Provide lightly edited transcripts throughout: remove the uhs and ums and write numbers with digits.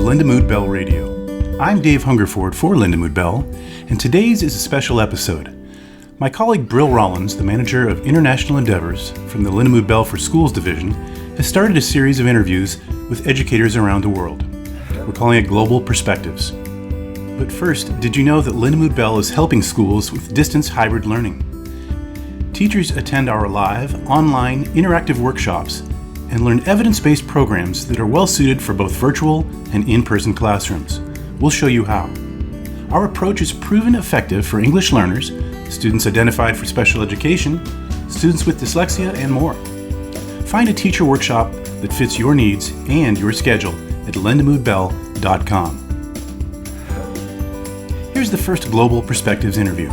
Lindamood-Bell Radio. I'm Dave Hungerford for Lindamood-Bell, and today's is a special episode. My colleague Brill Rawlins, the manager of international endeavors from the Lindamood-Bell for Schools division, has started a series of interviews with educators around the world. We're calling it Global Perspectives. But first, did you know that Lindamood-Bell is helping schools with distance hybrid learning? Teachers attend our live, online, interactive workshops and learn evidence-based programs that are well-suited for both virtual and in-person classrooms. We'll show you how. Our approach is proven effective for English learners, students identified for special education, students with dyslexia, and more. Find a teacher workshop that fits your needs and your schedule at lindamoodbell.com. Here's the first Global Perspectives interview.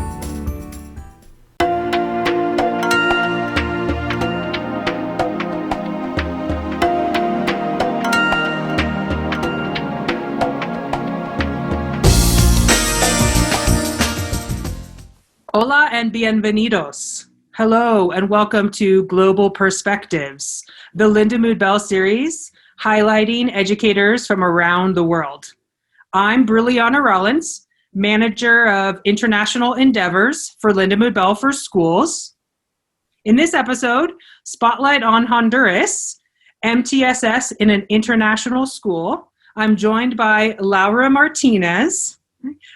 Hola and bienvenidos. Hello and welcome to Global Perspectives, the Lindamood-Bell series highlighting educators from around the world. I'm Brill Rawlins, manager of international endeavors for Lindamood-Bell for Schools. In this episode, Spotlight on Honduras, MTSS in an international school. I'm joined by Laura Martinez.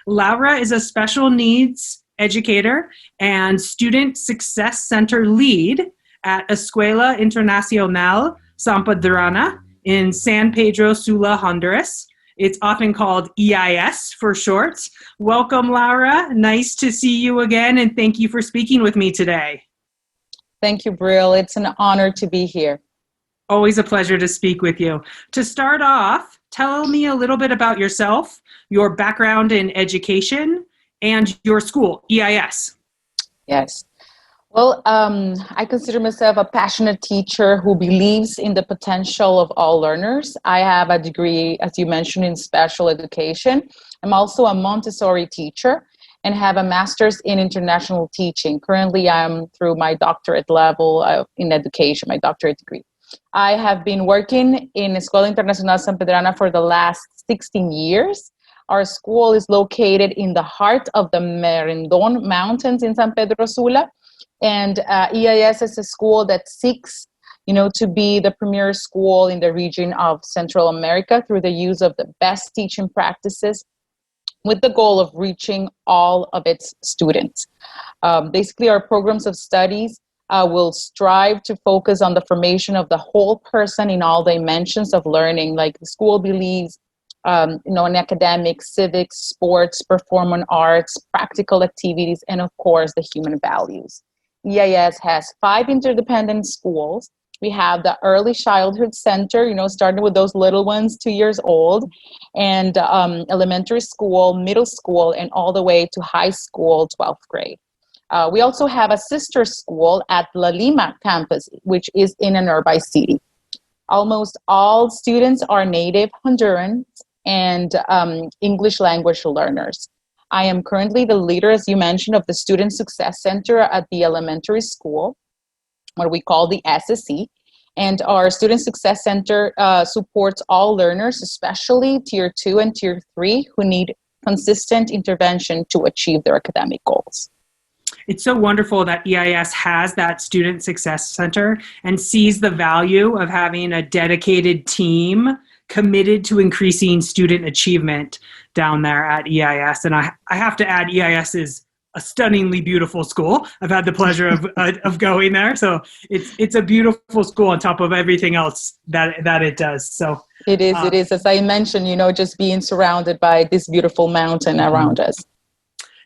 Laura is a special needs educator and Student Success Center lead at Escuela Internacional Sampedrana in San Pedro, Sula, Honduras. It's often called EIS for short. Welcome, Laura. Nice to see you again, and thank you for speaking with me today. Thank you, Brill. It's an honor to be here. Always a pleasure to speak with you. To start off, tell me a little bit about yourself, your background in education, and your school, EIS. Yes. Well, I consider myself a passionate teacher who believes in the potential of all learners. I have a degree, as you mentioned, in special education. I'm also a Montessori teacher and have a master's in international teaching. Currently, I'm through my doctorate level in education, my doctorate degree. I have been working in Escuela Internacional Sampedrana for the last 16 years. Our school is located in the heart of the Merendon Mountains in San Pedro Sula. And EIS is a school that seeks, to be the premier school in the region of Central America through the use of the best teaching practices with the goal of reaching all of its students. Basically, our programs of studies will strive to focus on the formation of the whole person in all dimensions of learning, like the school believes in academics, civics, sports, performing arts, practical activities, and of course, the human values. EIS has 5 interdependent schools. We have the Early Childhood Center, starting with those little ones, 2 years old, and elementary school, middle school, and all the way to high school, 12th grade. We also have a sister school at La Lima campus, which is in a nearby city. Almost all students are native Hondurans and English language learners. I am currently the leader, as you mentioned, of the Student Success Center at the elementary school, what we call the SSC. And our Student Success Center supports all learners, especially Tier 2 and Tier 3, who need consistent intervention to achieve their academic goals. It's so wonderful that EIS has that Student Success Center and sees the value of having a dedicated team committed to increasing student achievement down there at EIS. And I have to add, EIS is a stunningly beautiful school. I've had the pleasure of going there. So it's a beautiful school on top of everything else that it does. So it is, as I mentioned, just being surrounded by this beautiful mountain around us.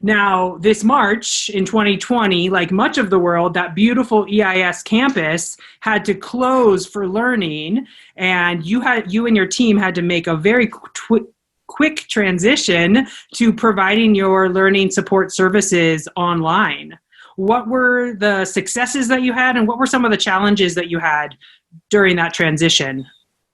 Now, this March in 2020, like much of the world, that beautiful EIS campus had to close for learning, and you and your team had to make a very quick transition to providing your learning support services online. What were the successes that you had, and what were some of the challenges that you had during that transition?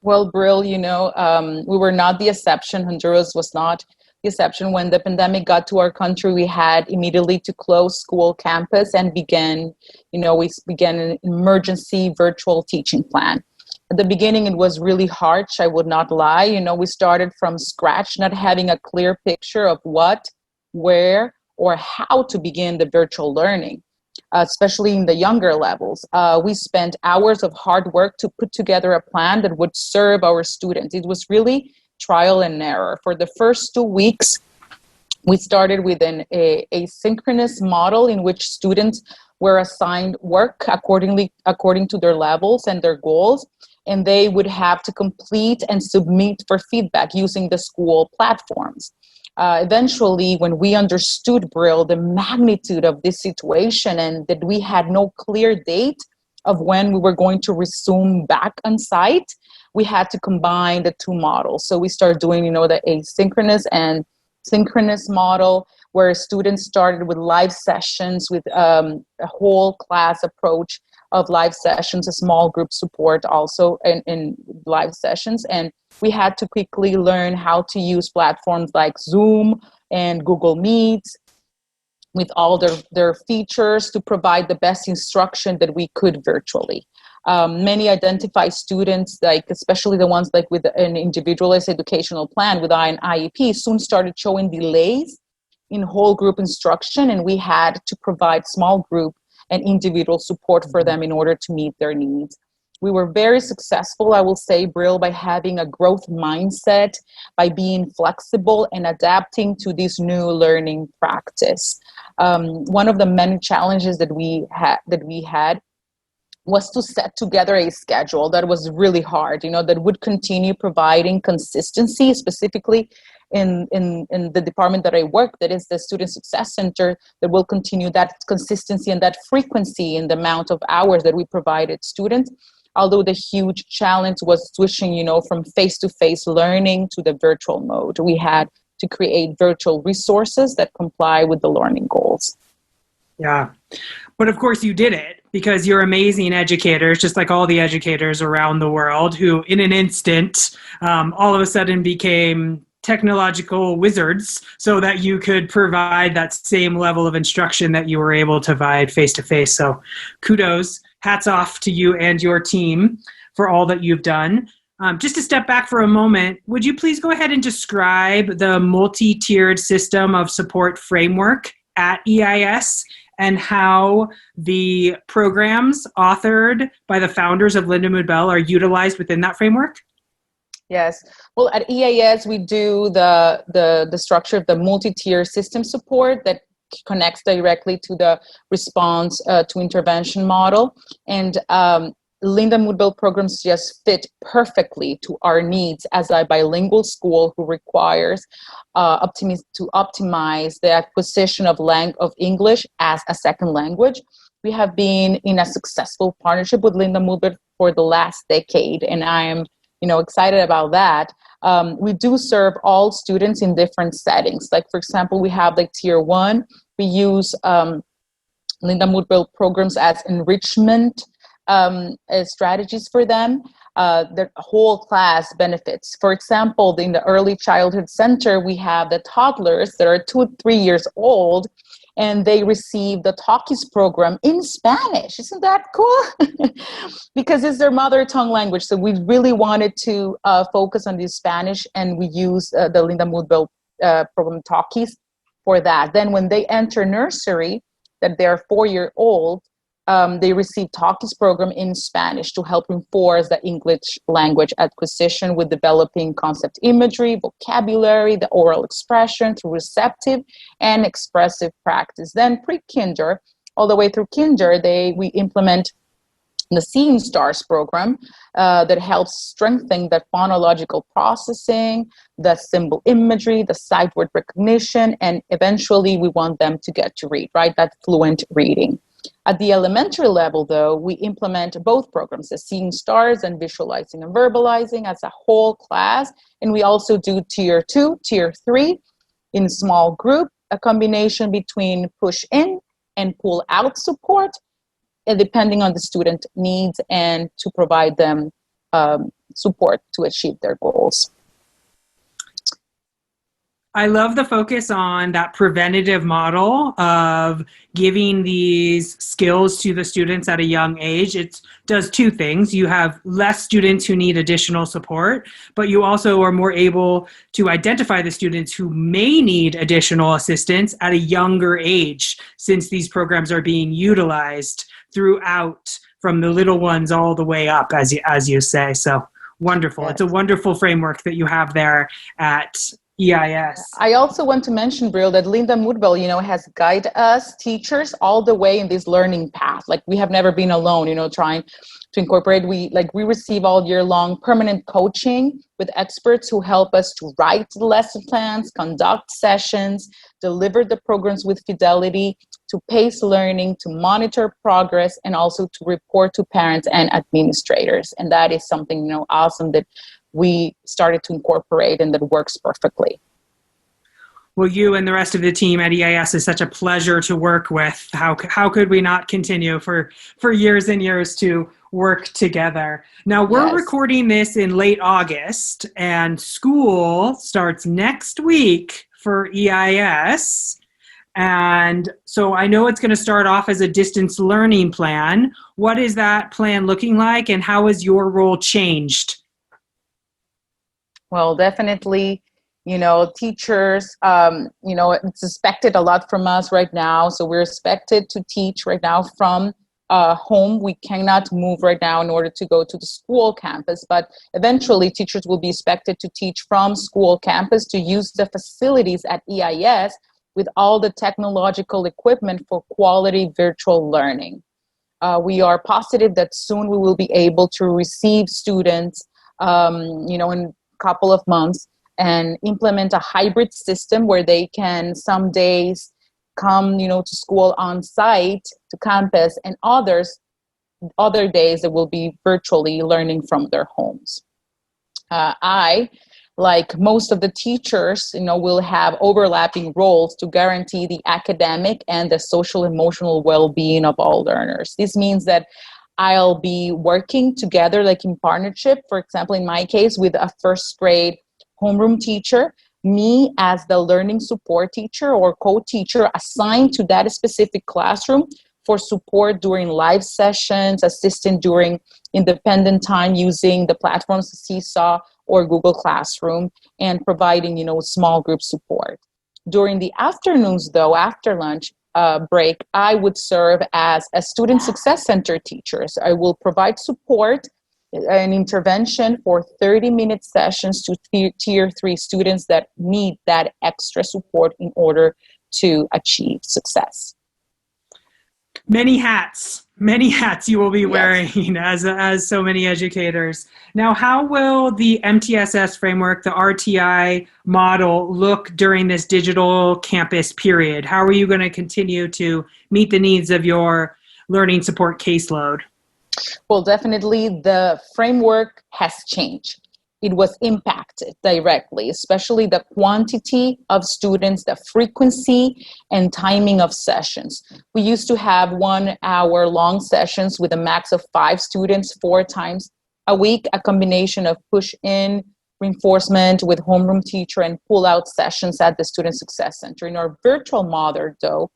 Well, Brill, we were not the exception. Honduras was not the exception. When the pandemic got to our country, we had immediately to close school campus and we began an emergency virtual teaching plan. At the beginning, it was really harsh, I would not lie. We started from scratch, not having a clear picture of what, where, or how to begin the virtual learning, especially in the younger levels. We spent hours of hard work to put together a plan that would serve our students. It was really trial and error. For the first 2 weeks, we started with an asynchronous model in which students were assigned work according to their levels and their goals, and they would have to complete and submit for feedback using the school platforms. Eventually, when we understood Brill, the magnitude of this situation, and that we had no clear date of when we were going to resume back on site, we had to combine the two models. So we started doing, the asynchronous and synchronous model, where students started with live sessions with a whole class approach of live sessions, a small group support also in live sessions. And we had to quickly learn how to use platforms like Zoom and Google Meets with all their features to provide the best instruction that we could virtually. Many identified students, especially the ones with an individualized educational plan with an IEP, soon started showing delays in whole group instruction, and we had to provide small group and individual support for them in order to meet their needs. We were very successful, I will say, Brill, by having a growth mindset, by being flexible and adapting to this new learning practice. One of the many challenges that we had was to set together a schedule that was really hard, that would continue providing consistency, specifically in the department that I work, that is the Student Success Center, that will continue that consistency and that frequency in the amount of hours that we provided students. Although the huge challenge was switching, from face-to-face learning to the virtual mode. We had to create virtual resources that comply with the learning goals. Yeah. But of course you did it because you're amazing educators, just like all the educators around the world who in an instant, all of a sudden became technological wizards so that you could provide that same level of instruction that you were able to provide face-to-face. So kudos, hats off to you and your team for all that you've done. Just to step back for a moment, would you please go ahead and describe the multi-tiered system of support framework at EIS and how the programs authored by the founders of Lindamood-Bell are utilized within that framework? Yes. Well, at EIS, we do the structure of the multi-tier system support that connects directly to the response to intervention model. And Lindamood-Bell programs just fit perfectly to our needs as a bilingual school who requires to optimize the acquisition of English as a second language. We have been in a successful partnership with Lindamood-Bell for the last decade, and I am excited about that. We do serve all students in different settings. Like, for example, we have tier 1. We use Lindamood-Bell programs as enrichment strategies for them. The whole class benefits. For example, in the early childhood center, we have the toddlers that are 2 to 3 years old, and they receive the Talkies program in Spanish. Isn't that cool? Because it's their mother tongue language. So we really wanted to focus on the Spanish, and we use the Lindamood-Bell program Talkies for that. Then when they enter nursery, that they're 4-year-old, they receive Talkies program in Spanish to help reinforce the English language acquisition with developing concept imagery, vocabulary, the oral expression through receptive and expressive practice. Then pre-kinder, all the way through kinder, we implement the Seeing Stars program that helps strengthen the phonological processing, the symbol imagery, the sight word recognition, and eventually we want them to get to read, right? That fluent reading. At the elementary level, though, we implement both programs, the Seeing Stars and Visualizing and Verbalizing as a whole class. And we also do tier 2, tier 3 in small group, a combination between push in and pull out support, depending on the student needs, and to provide them support to achieve their goals. I love the focus on that preventative model of giving these skills to the students at a young age. It does two things. You have less students who need additional support, but you also are more able to identify the students who may need additional assistance at a younger age, since these programs are being utilized throughout, from the little ones all the way up, as you say. So wonderful. Yes. It's a wonderful framework that you have there at EIS. I also want to mention, Brill, that Lindamood-Bell, has guided us teachers all the way in this learning path. Like, we have never been alone, trying to incorporate. We receive all year long permanent coaching with experts who help us to write lesson plans, conduct sessions, deliver the programs with fidelity, to pace learning, to monitor progress, and also to report to parents and administrators. And that is something, awesome that we started to incorporate and that works perfectly. Well, you and the rest of the team at EIS is such a pleasure to work with. How could we not continue for years and years to work together? Now, we're recording this in late August, and school starts next week for EIS. And so I know it's going to start off as a distance learning plan. What is that plan looking like, and how has your role changed? Well, definitely, teachers, it's expected a lot from us right now. So we're expected to teach right now from home. We cannot move right now in order to go to the school campus, but eventually teachers will be expected to teach from school campus, to use the facilities at EIS with all the technological equipment for quality virtual learning. We are positive that soon we will be able to receive students, in couple of months, and implement a hybrid system where they can some days come to school on site to campus, and other days they will be virtually learning from their homes. I, like most of the teachers, will have overlapping roles to guarantee the academic and the social emotional well-being of all learners. This means that I'll be working together, like in partnership, for example, in my case, with a first grade homeroom teacher, me as the learning support teacher or co-teacher assigned to that specific classroom for support during live sessions, assisting during independent time using the platforms Seesaw or Google Classroom, and providing, small group support. During the afternoons, though, after lunch, break, I would serve as a student success center teacher. So I will provide support and intervention for 30-minute sessions to tier 3 students that need that extra support in order to achieve success. Many hats you will be wearing as so many educators. Now, how will the MTSS framework, the RTI model, look during this digital campus period? How are you going to continue to meet the needs of your learning support caseload? Well, definitely the framework has changed. It was impacted directly, especially the quantity of students, the frequency and timing of sessions. We used to have 1 hour long sessions with a max of 5 students 4 times a week, a combination of push-in reinforcement with homeroom teacher and pull-out sessions at the Student Success Center. In our virtual model,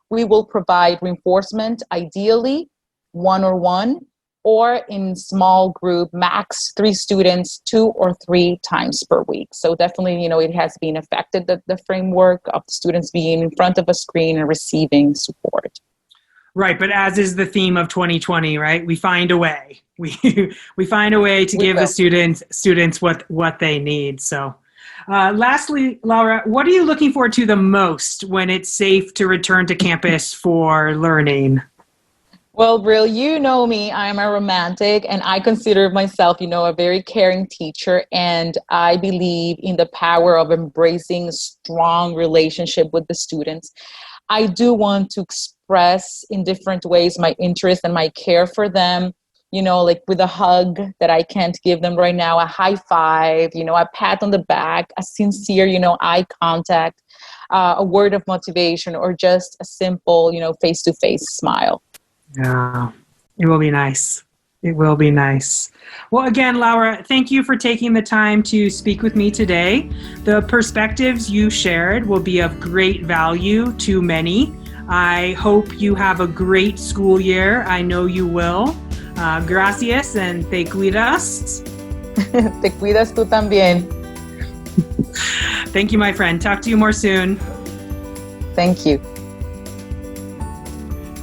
we will provide reinforcement ideally one-on-one, or in small group, max 3 students 2 or 3 times per week. So definitely, it has been affected, the framework of the students being in front of a screen and receiving support. Right, but as is the theme of 2020, right? We find a way. We find a way to give the students what they need. So lastly, Laura, what are you looking forward to the most when it's safe to return to campus for learning? Well, Brill, you know me, I'm a romantic, and I consider myself, a very caring teacher, and I believe in the power of embracing a strong relationship with the students. I do want to express in different ways my interest and my care for them, like with a hug that I can't give them right now, a high five, a pat on the back, a sincere, eye contact, a word of motivation, or just a simple, face-to-face smile. Yeah, it will be nice. It will be nice. Well, again, Laura, thank you for taking the time to speak with me today. The perspectives you shared will be of great value to many. I hope you have a great school year. I know you will. Gracias and te cuidas. Te cuidas tú también. Thank you, my friend. Talk to you more soon. Thank you.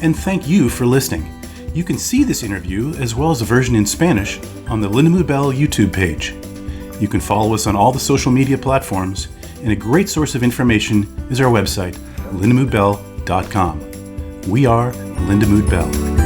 And thank you for listening. You can see this interview as well as a version in Spanish on the Lindamood-Bell YouTube page. You can follow us on all the social media platforms, and a great source of information is our website, lindamoodbell.com. We are Lindamood-Bell.